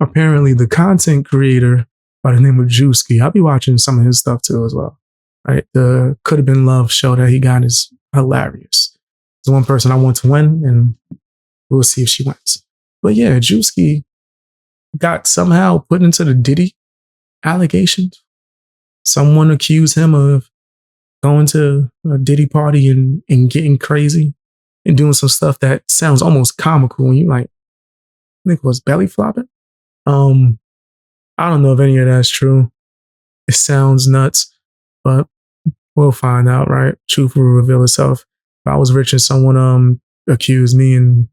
apparently the content creator by the name of Druski, I'll be watching some of his stuff too as well. Right, the Could Have Been Love show that he got is hilarious. It's one person I want to win, and we'll see if she wins. But yeah, Druski got somehow put into the Diddy allegations. Someone accused him of going to a Diddy party and getting crazy and doing some stuff that sounds almost comical when you like, I think it was belly flopping. I don't know if any of that's true. It sounds nuts, but we'll find out, right? Truth will reveal itself. If I was rich and someone accused me and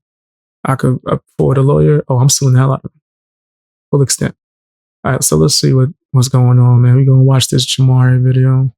I could afford a lawyer, I'm suing the hell out of them. Full extent. All right, so let's see what's going on, man. We're going to watch this Jamari video.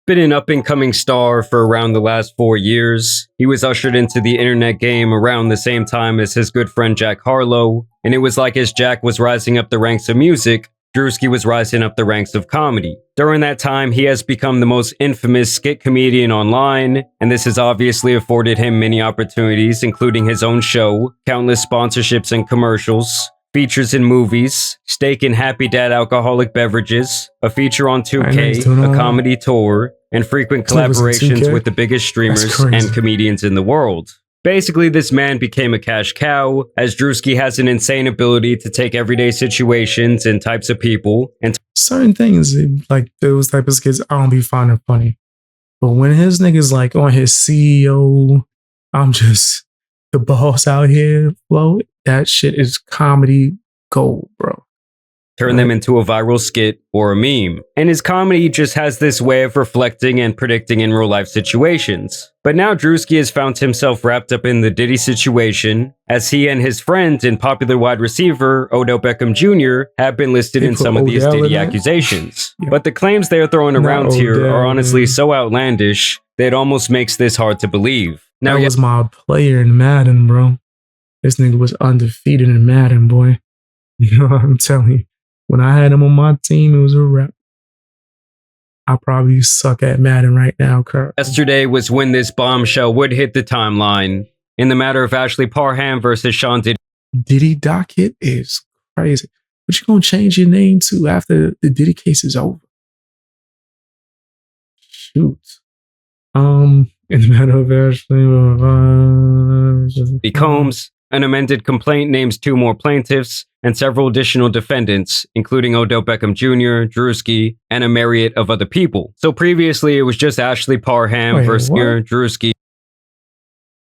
Been an up-and-coming star for around the last 4 years. He was ushered into the internet game around the same time as his good friend Jack Harlow, and it was like as Jack was rising up the ranks of music, Druski was rising up the ranks of comedy. During that time, he has become the most infamous skit comedian online, and this has obviously afforded him many opportunities, including his own show, countless sponsorships and commercials, features in movies, stake in Happy Dad alcoholic beverages, a feature on 2K, a comedy tour, and frequent collaborations with the biggest streamers and comedians in the world. Basically, this man became a cash cow, as Druski has an insane ability to take everyday situations and types of people and certain things, like those type of skits, I don't be finding funny. But when his niggas like on his CEO, I'm just the boss out here flow, that shit is comedy gold, bro. Turn them into a viral skit or a meme. And his comedy just has this way of reflecting and predicting in real life situations. But now Druski has found himself wrapped up in the Diddy situation, as he and his friend and popular wide receiver, Odell Beckham Jr., have been listed in some of these Diddy accusations. Yeah. But the claims they are throwing around here are honestly so outlandish that it almost makes this hard to believe. Now, that was my player in Madden, bro. This nigga was undefeated in Madden, boy. You know what I'm telling you? When I had him on my team, it was a wrap. I probably suck at Madden right now, Kurt. Yesterday was when this bombshell would hit the timeline. In the matter of Ashley Parham versus Sean Diddy. Diddy docket is crazy. What you gonna change your name to after the Diddy case is over? Shoot. In the matter of Ashley Combs, an amended complaint names 2 more plaintiffs and several additional defendants, including Odell Beckham Jr., Druski, and a myriad of other people. So previously, it was just Ashley Parham versus Druski.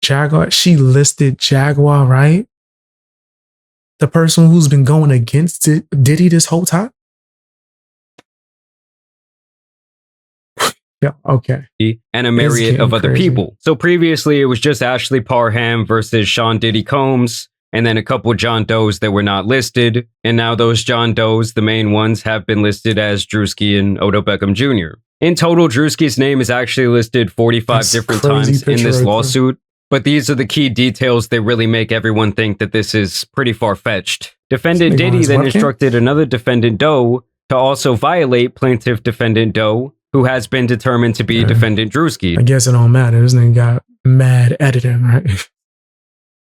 Jaguar, she listed Jaguar, right? The person who's been going against Diddy this whole time? Yeah, okay. And a myriad of other people. So previously, it was just Ashley Parham versus Sean Diddy Combs, and then a couple John Does that were not listed. And now those John Does, the main ones, have been listed as Druski and Odell Beckham Jr. In total, Druski's name is actually listed 45 different times in this lawsuit. But these are the key details that really make everyone think that this is pretty far-fetched. Defendant Diddy then instructed another defendant Doe to also violate plaintiff defendant Doe, who has been determined to be defendant Druski. I guess it don't matter. This nigga got mad editing, right?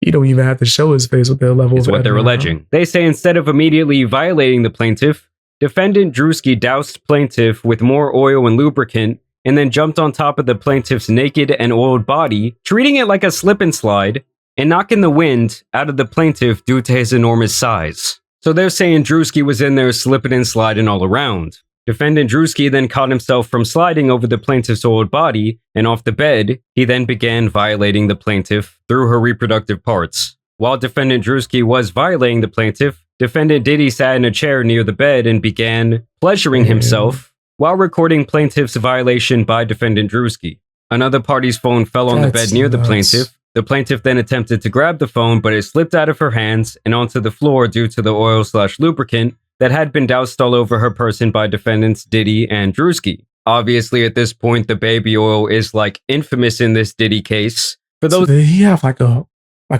You don't even have to show his face with their level of what they're alleging. Right? They say instead of immediately violating the plaintiff, defendant Druski doused plaintiff with more oil and lubricant and then jumped on top of the plaintiff's naked and oiled body, treating it like a slip and slide, and knocking the wind out of the plaintiff due to his enormous size. So they're saying Druski was in there slipping and sliding all around. Defendant Druski then caught himself from sliding over the plaintiff's oiled body, and off the bed, he then began violating the plaintiff through her reproductive parts. While defendant Druski was violating the plaintiff, defendant Diddy sat in a chair near the bed and began pleasuring himself while recording plaintiff's violation by defendant Druski. Another party's phone fell on the bed near the plaintiff. The plaintiff then attempted to grab the phone, but it slipped out of her hands and onto the floor due to the oil/lubricant that had been doused all over her person by defendants Diddy and Druski. Obviously, at this point, the baby oil is like infamous in this Diddy case. For those, so did he have like a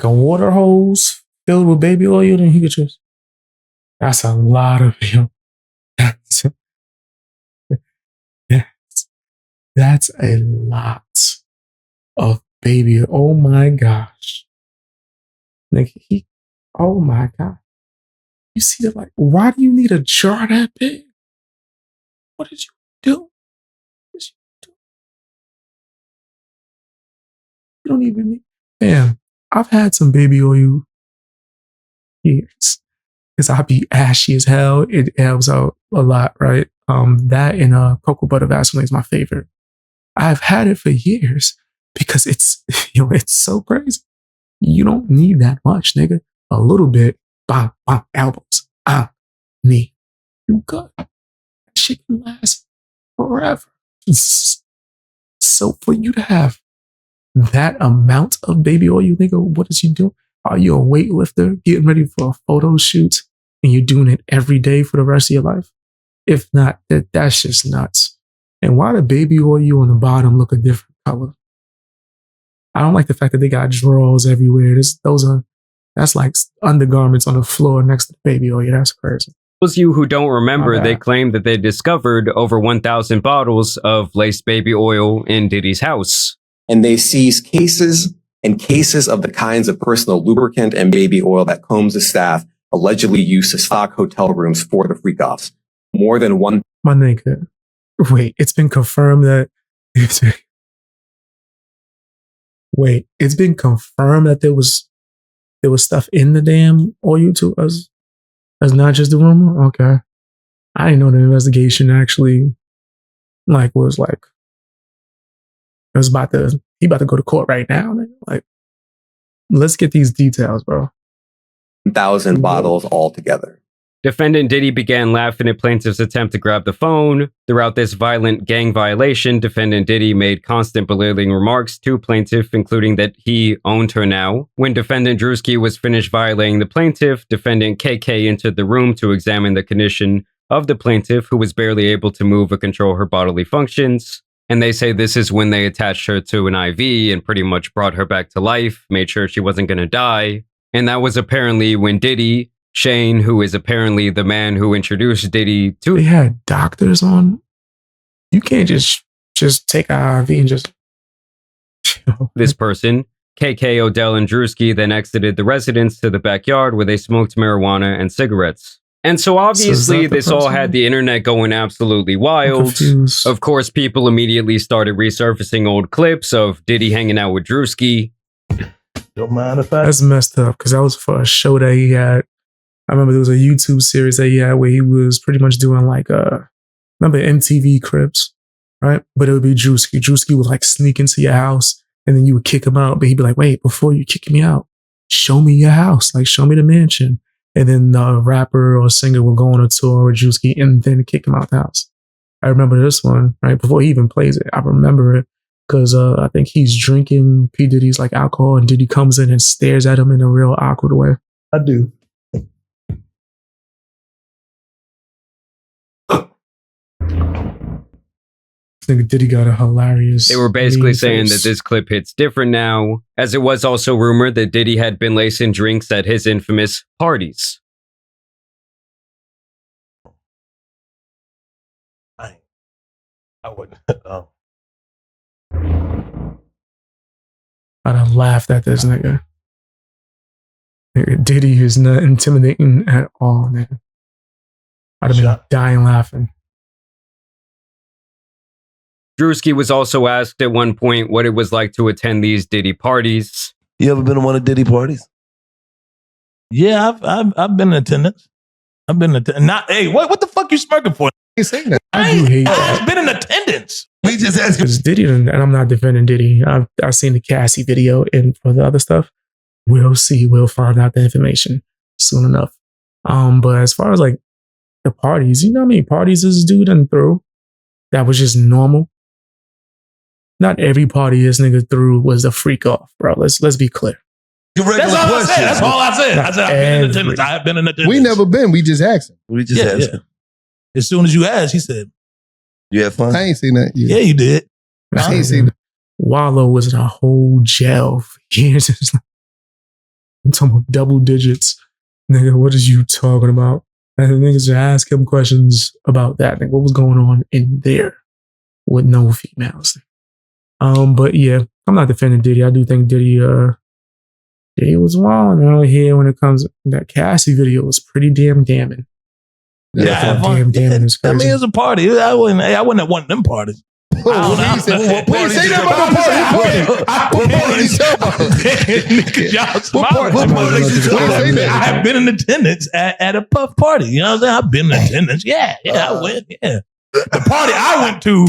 water hose filled with baby oil, and he could just. That's a lot of that's a lot of baby. Oh my gosh, like oh my god. You see that, like, why do you need a jar that big? What did you do? What did you do? You don't even need. Damn, I've had some baby oil years because I be ashy as hell. It helps out a lot, right? That and cocoa butter Vaseline is my favorite. I've had it for years because it's it's so crazy. You don't need that much, nigga. A little bit, bam, bam, elbows, knee. You good. That shit can last forever. So for you to have that amount of baby oil, nigga, what is you doing? Are you a weightlifter getting ready for a photo shoot and you're doing it every day for the rest of your life? If not, that's just nuts. And why the baby oil on the bottom look a different color? I don't like the fact that they got drawers everywhere. That's like undergarments on the floor next to the baby oil. That's crazy. Those of you who don't remember, they claim that they discovered over 1,000 bottles of laced baby oil in Diddy's house. And they seized cases and cases of the kinds of personal lubricant and baby oil that Combs' staff allegedly used to stock hotel rooms for the freak-offs. More than one. My nigga, wait, it's been confirmed that. Wait, it's been confirmed that there was stuff in the damn oil to us. That's not just the rumor. Okay, I didn't know the investigation actually was like. It was he about to go to court right now. Like, let's get these details, bro. 1,000 bottles altogether. Defendant Diddy began laughing at plaintiff's attempt to grab the phone. Throughout this violent gang violation, defendant Diddy made constant belittling remarks to plaintiff, including that he owned her now. When defendant Druski was finished violating the plaintiff, defendant KK entered the room to examine the condition of the plaintiff, who was barely able to move or control her bodily functions. And they say this is when they attached her to an IV and pretty much brought her back to life, made sure she wasn't going to die. And that was apparently when Diddy, Shane, who is apparently the man who introduced Diddy to... They had doctors on. You can't just take an IV and just... This person, KK, Odell, and Druski, then exited the residence to the backyard where they smoked marijuana and cigarettes. And so obviously this all had the internet going absolutely wild. Of course, people immediately started resurfacing old clips of Diddy hanging out with Druski. Don't mind if I... That's messed up because that was for a show that he had. I remember there was a YouTube series that he had where he was pretty much doing remember MTV Cribs, right? But it would be Druski. Druski would sneak into your house and then you would kick him out. But he'd be like, wait, before you kick me out, show me your house. Show me the mansion. And then the rapper or singer would go on a tour with Druski and then kick him out the house. I remember this one, right? Before he even plays it, I remember it because I think he's drinking P. Diddy's alcohol and Diddy comes in and stares at him in a real awkward way. I do. I think Diddy got a hilarious... They were basically saying that this clip hits different now, as it was also rumored that Diddy had been lacing drinks at his infamous parties. I wouldn't. Oh. I'd have laughed at this nigga. Diddy is not intimidating at all, man. I'd have been dying laughing. Druski was also asked at one point what it was like to attend these Diddy parties. You ever been to one of Diddy parties? Yeah, I've been in attendance. I've been in attendance. Not, hey, what the fuck you smirking for? You saying that? I do hate that. I've been in attendance. We just asked him. Diddy, and I'm not defending Diddy. I've seen the Cassie video, and for the other stuff, we'll see. We'll find out the information soon enough. But as far as the parties, you know how many parties this dude done threw? That was just normal. Not every party this nigga threw was a freak off, bro. Let's be clear. That's all I said. That's all I said. I said I've been in attendance. I have been in attendance. We never been. We just asked him. We just asked him. As soon as you asked, he said, "You had fun." I ain't seen that. Yeah, you did. I ain't seen that. Wallow was in a whole jail for years. I'm talking about double digits. Nigga, what is you talking about? And the niggas just ask him questions about that. What was going on in there with no females? But yeah, I'm not defending Diddy. I do think Diddy He was wilding around here when it comes. That Cassie video was pretty damn damning. Yeah, damn, it's I mean, crazy. it's a party. I wouldn't at one of them parties. What party I have been in attendance at a puff party. You know what I'm saying? I've been in attendance. Yeah, I went. Yeah. The party I went to,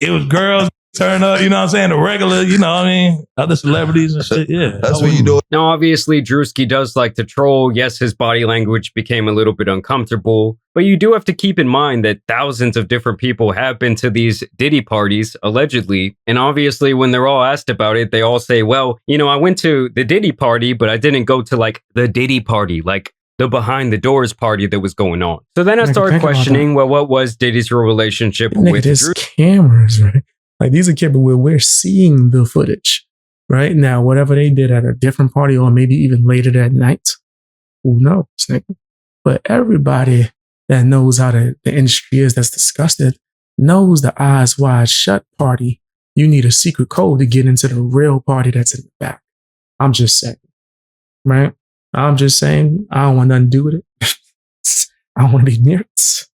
it was girls turn up, you know what I'm saying? The regular, you know what I mean? Other celebrities and shit. Yeah. That's what you do. Now, obviously, Druski does like to troll. Yes, his body language became a little bit uncomfortable, but you do have to keep in mind that thousands of different people have been to these Diddy parties, allegedly. And obviously, when they're all asked about it, they all say, well, you know, I went to the Diddy party, but I didn't go to like the Diddy party, like the behind the doors party that was going on. So then I started questioning, well, what was Diddy's real relationship with Druski? Cameras, right? Like these are cameras where we're seeing the footage. Right now, whatever they did at a different party or maybe even later that night, who knows, nigga? But everybody that knows how the industry is, that's disgusted, knows the eyes wide shut party. You need a secret code to get into the real party that's in the back. I'm just saying, right? I'm just saying, I don't want nothing to do with it. I don't want to be near it.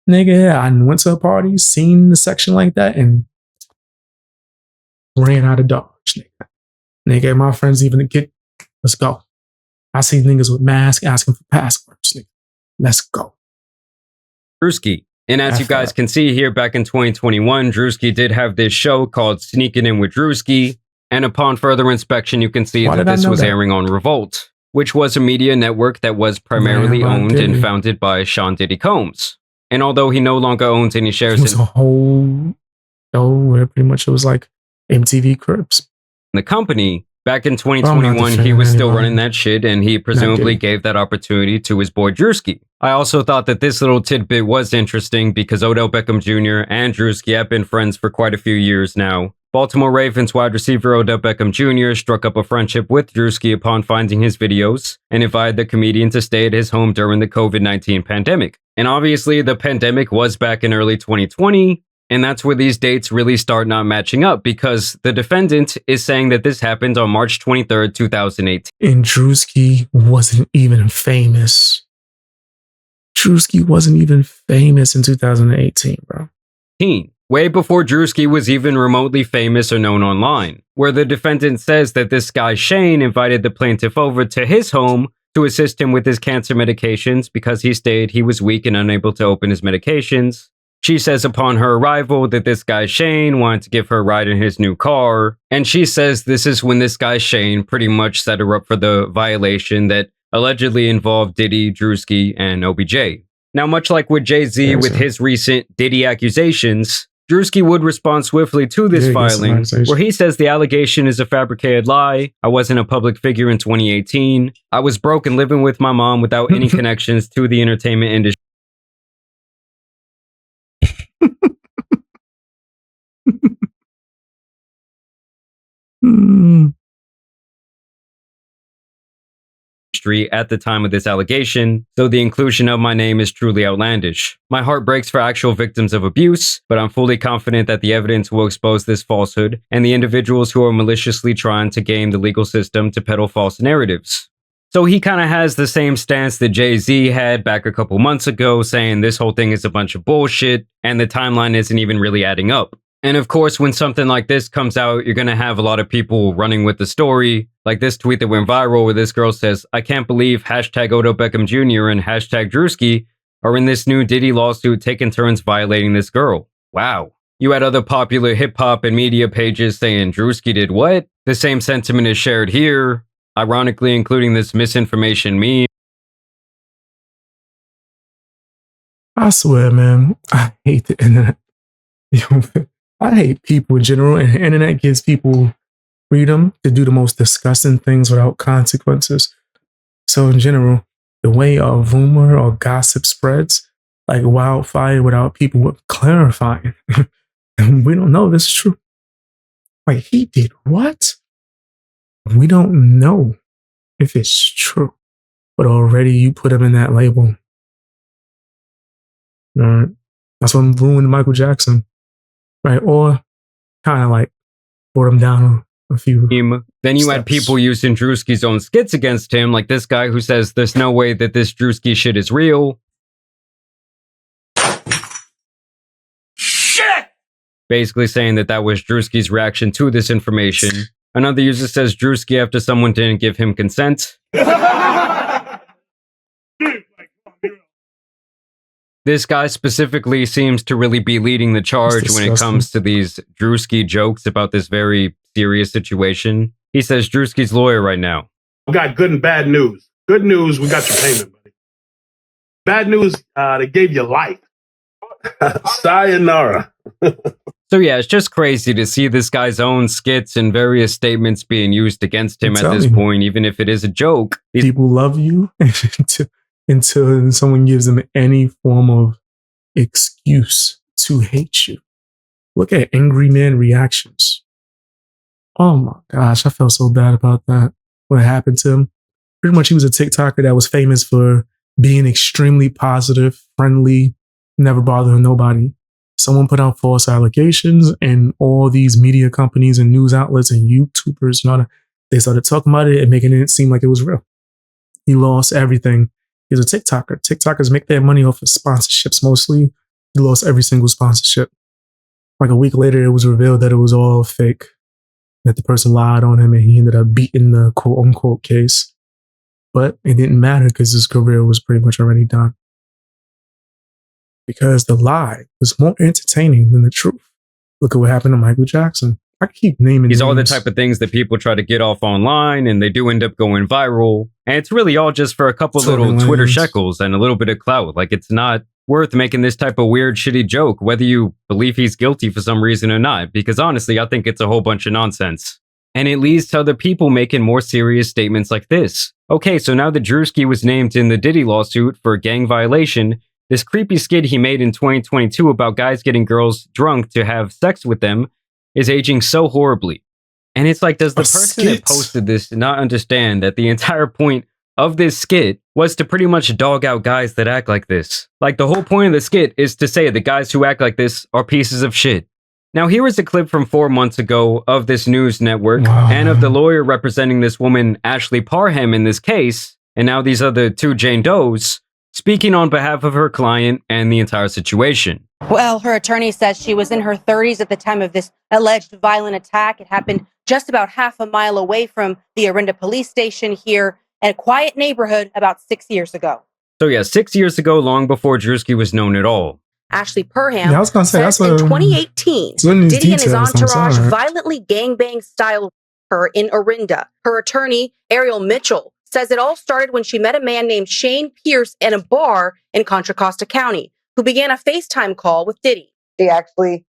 Nigga, I went to a party, seen the section like that, and ran out of Dodge, nigga. Nigga, my friends even to get, let's go. I see niggas with masks asking for passwords, nigga. Let's go. Druski. And as you guys can see here, back in 2021, Druski did have this show called Sneaking In with Druski. And upon further inspection, you can see that this was airing on Revolt, which was a media network that was primarily owned and founded by Sean Diddy Combs. And although he no longer owns any shares, it was a whole show where pretty much it was like MTV Cribs. The company, back in 2021, he was still running that shit, and he presumably gave that opportunity to his boy Druski. I also thought that this little tidbit was interesting because Odell Beckham Jr. and Druski have been friends for quite a few years now. Baltimore Ravens wide receiver Odell Beckham Jr. struck up a friendship with Druski upon finding his videos and invited the comedian to stay at his home during the COVID-19 pandemic. And obviously, the pandemic was back in early 2020, and that's where these dates really start not matching up because the defendant is saying that this happened on March 23rd, 2018. And Druski wasn't even famous. Druski wasn't even famous in 2018, bro. Way before Druski was even remotely famous or known online, where the defendant says that this guy Shane invited the plaintiff over to his home to assist him with his cancer medications because he stated he was weak and unable to open his medications. She says upon her arrival that this guy Shane wanted to give her a ride in his new car, and she says this is when this guy Shane pretty much set her up for the violation that allegedly involved Diddy, Druski, and OBJ. Now, much like with Jay-Z with his recent Diddy accusations, Druski would respond swiftly to this filing, where he says the allegation is a fabricated lie. I wasn't a public figure in 2018. I was broke and living with my mom without any connections to the entertainment industry. At the time of this allegation, so the inclusion of my name is truly outlandish. My heart breaks for actual victims of abuse, but I'm fully confident that the evidence will expose this falsehood and the individuals who are maliciously trying to game the legal system to peddle false narratives. So he kind of has the same stance that Jay-Z had back a couple months ago, saying this whole thing is a bunch of bullshit and the timeline isn't even really adding up. And of course, when something like this comes out, you're going to have a lot of people running with the story. Like this tweet that went viral where this girl says, I can't believe hashtag Odell Beckham Jr. and hashtag Druski are in this new Diddy lawsuit taking turns violating this girl. Wow. You had other popular hip hop and media pages saying Druski did what? The same sentiment is shared here, ironically including this misinformation meme. I swear, man, I hate the internet. I hate people in general, and the internet gives people freedom to do the most disgusting things without consequences. So in general, the way a rumor or gossip spreads like wildfire without people clarifying, and we don't know this is true. Like, he did what? We don't know if it's true, but already you put him in that label. All right. That's what ruined Michael Jackson. Right, or kind of like brought him down a few. Then you had people using Druski's own skits against him, like this guy who says there's no way that this Druski shit is real. Shit! Basically saying that was Druski's reaction to this information. Another user says Druski after someone didn't give him consent. This guy specifically seems to really be leading the charge when it comes to these Druski jokes about this very serious situation. He says Druski's lawyer right now. We got good and bad news. Good news, we got your payment, buddy. Bad news, they gave you life. Sayonara. So yeah, it's just crazy to see this guy's own skits and various statements being used against him at this point, even if it is a joke. People love you until someone gives them any form of excuse to hate you. Look at angry man reactions. Oh my gosh, I felt so bad about that. What happened to him? Pretty much he was a TikToker that was famous for being extremely positive, friendly, never bothering nobody. Someone put out false allegations, and all these media companies and news outlets and YouTubers and all that, they started talking about it and making it seem like it was real. He lost everything. He's a TikToker. TikTokers make their money off of sponsorships mostly. He lost every single sponsorship. Like a week later, it was revealed that it was all fake, that the person lied on him and he ended up beating the quote unquote case. But it didn't matter because his career was pretty much already done. Because the lie was more entertaining than the truth. Look at what happened to Michael Jackson. I keep naming these names. all the type of things that people try to get off online, and they do end up going viral. And it's really all just for a couple little Twitter shekels and a little bit of clout. Like, it's not worth making this type of weird, shitty joke, whether you believe he's guilty for some reason or not. Because honestly, I think it's a whole bunch of nonsense. And it leads to other people making more serious statements like this. Okay, so now that Druski was named in the Diddy lawsuit for gang violation, this creepy skit he made in 2022 about guys getting girls drunk to have sex with them is aging so horribly. And it's like, does the person that posted this not understand that the entire point of this skit was to pretty much dog out guys that act like this? Like, the whole point of the skit is to say the guys who act like this are pieces of shit. Now, here is a clip from 4 months ago of this news network and of the lawyer representing this woman, Ashley Parham, in this case, and now these other two Jane Does, speaking on behalf of her client and the entire situation. Well, her attorney says she was in her 30s at the time of this alleged violent attack. It happened just about half a mile away from the Orinda police station here in a quiet neighborhood about 6 years ago. So yeah, 6 years ago, long before Druski was known at all. Ashley Parham says in 2018, Diddy and his entourage violently gangbang-styled her in Orinda. Her attorney, Ariel Mitchell, says it all started when she met a man named Shane Pierce at a bar in Contra Costa County, who began a FaceTime call with Diddy. She actually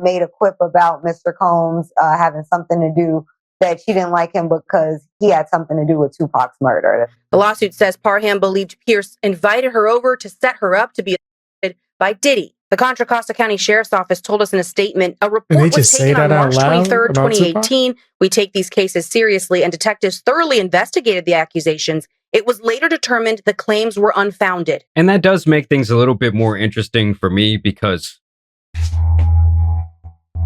made a quip about Mr. Combs having something to do, that she didn't like him because he had something to do with Tupac's murder. The lawsuit says Parham believed Pierce invited her over to set her up to be arrested by Diddy. The Contra Costa County Sheriff's Office told us in a statement, a report was taken on March 23rd, 2018. We take these cases seriously, and detectives thoroughly investigated the accusations. It was later determined the claims were unfounded. And that does make things a little bit more interesting for me because...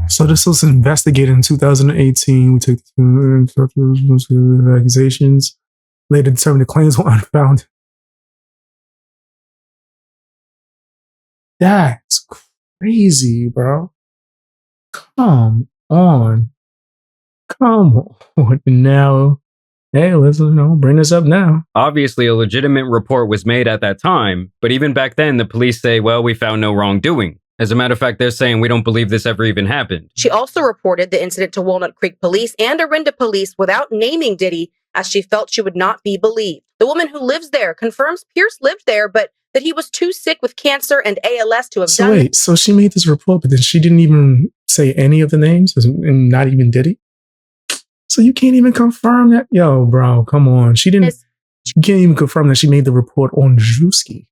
So this was investigated in 2018. We took the accusations. Later determined the claims were unfounded. That's crazy, bro. Come on. Now, hey, let's bring this up now. Obviously, a legitimate report was made at that time, but even back then, the police say, well, we found no wrongdoing. As a matter of fact, they're saying we don't believe this ever even happened. She also reported the incident to Walnut Creek Police and Orinda Police without naming Diddy, as she felt she would not be believed. The woman who lives there confirms Pierce lived there, but that he was too sick with cancer and ALS to have done it. So she made this report, but then she didn't even say any of the names, and not even Diddy? So you can't even confirm that? Yo, bro, come on. You can't even confirm that she made the report on Druski.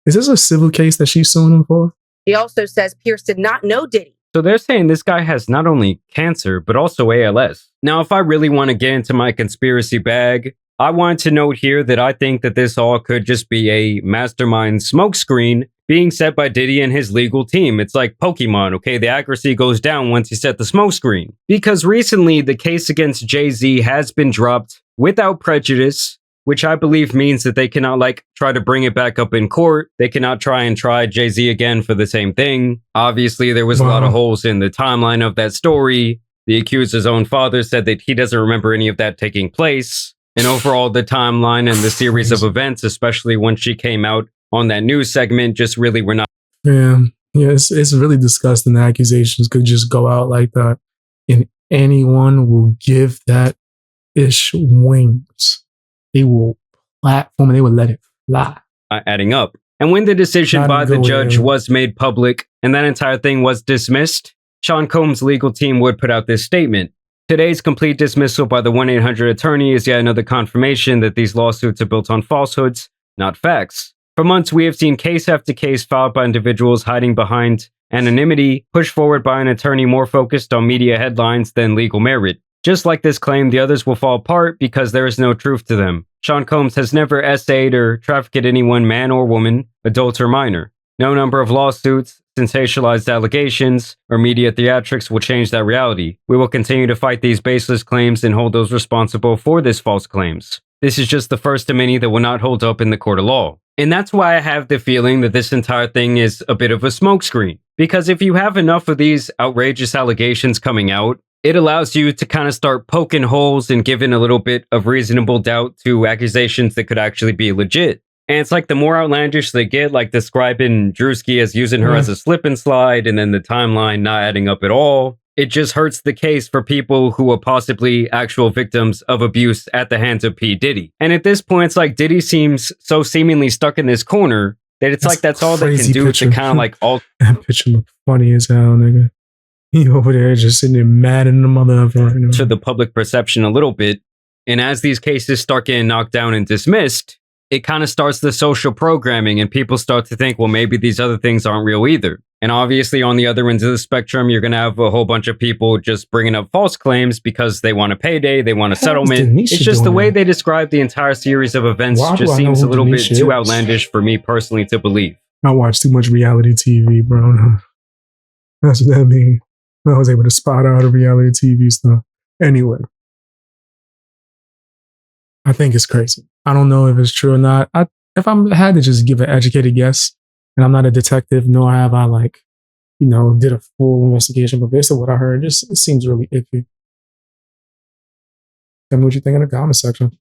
Is this a civil case that she's suing him for? She also says Pierce did not know Diddy. So they're saying this guy has not only cancer, but also ALS. Now, if I really want to get into my conspiracy bag, I wanted to note here that I think that this all could just be a mastermind smokescreen being set by Diddy and his legal team. It's like Pokemon, okay? The accuracy goes down once you set the smokescreen. Because recently, the case against Jay-Z has been dropped without prejudice, which I believe means that they cannot, try to bring it back up in court. They cannot try and try Jay-Z again for the same thing. Obviously, there was a lot of holes in the timeline of that story. The accuser's own father said that he doesn't remember any of that taking place. And overall, the timeline and the series of events, especially when she came out on that news segment, just really were not. Yeah, it's really disgusting. The accusations could just go out like that, and anyone will give that ish wings. They will platform and they will let it fly. Adding up. And when the decision by the judge was made public and that entire thing was dismissed, Sean Combs' legal team would put out this statement. Today's complete dismissal by the 1-800 attorney is yet another confirmation that these lawsuits are built on falsehoods, not facts. For months, we have seen case after case filed by individuals hiding behind anonymity, pushed forward by an attorney more focused on media headlines than legal merit. Just like this claim, the others will fall apart because there is no truth to them. Sean Combs has never essayed or trafficked anyone, man or woman, adult or minor. No number of lawsuits, sensationalized allegations, or media theatrics will change that reality. We will continue to fight these baseless claims and hold those responsible for these false claims. This is just the first of many that will not hold up in the court of law. And that's why I have the feeling that this entire thing is a bit of a smokescreen. Because if you have enough of these outrageous allegations coming out, it allows you to kind of start poking holes and giving a little bit of reasonable doubt to accusations that could actually be legit. And it's like the more outlandish they get, like describing Druski as using her as a slip and slide, and then the timeline not adding up at all, it just hurts the case for people who are possibly actual victims of abuse at the hands of P. Diddy. And at this point, it's like Diddy seems so seemingly stuck in this corner that it's like that's all they can do to kind of like all. That picture look funny as hell, nigga. He over there just sitting there mad in the mother of her. To the public perception a little bit. And as these cases start getting knocked down and dismissed, it kind of starts the social programming and people start to think, well, maybe these other things aren't real either. And obviously on the other end of the spectrum, you're going to have a whole bunch of people just bringing up false claims because they want a payday, they want a settlement. It's just the way they describe the entire series of events just seems a little bit too outlandish for me personally to believe. I watch too much reality TV, bro. That's what that means. I was able to spot out a reality TV stuff. Anyway, I think it's crazy. I don't know if it's true or not. If I had to just give an educated guess, and I'm not a detective, nor have I did a full investigation, but based on what I heard, it seems really iffy. Tell me what you think in the comment section.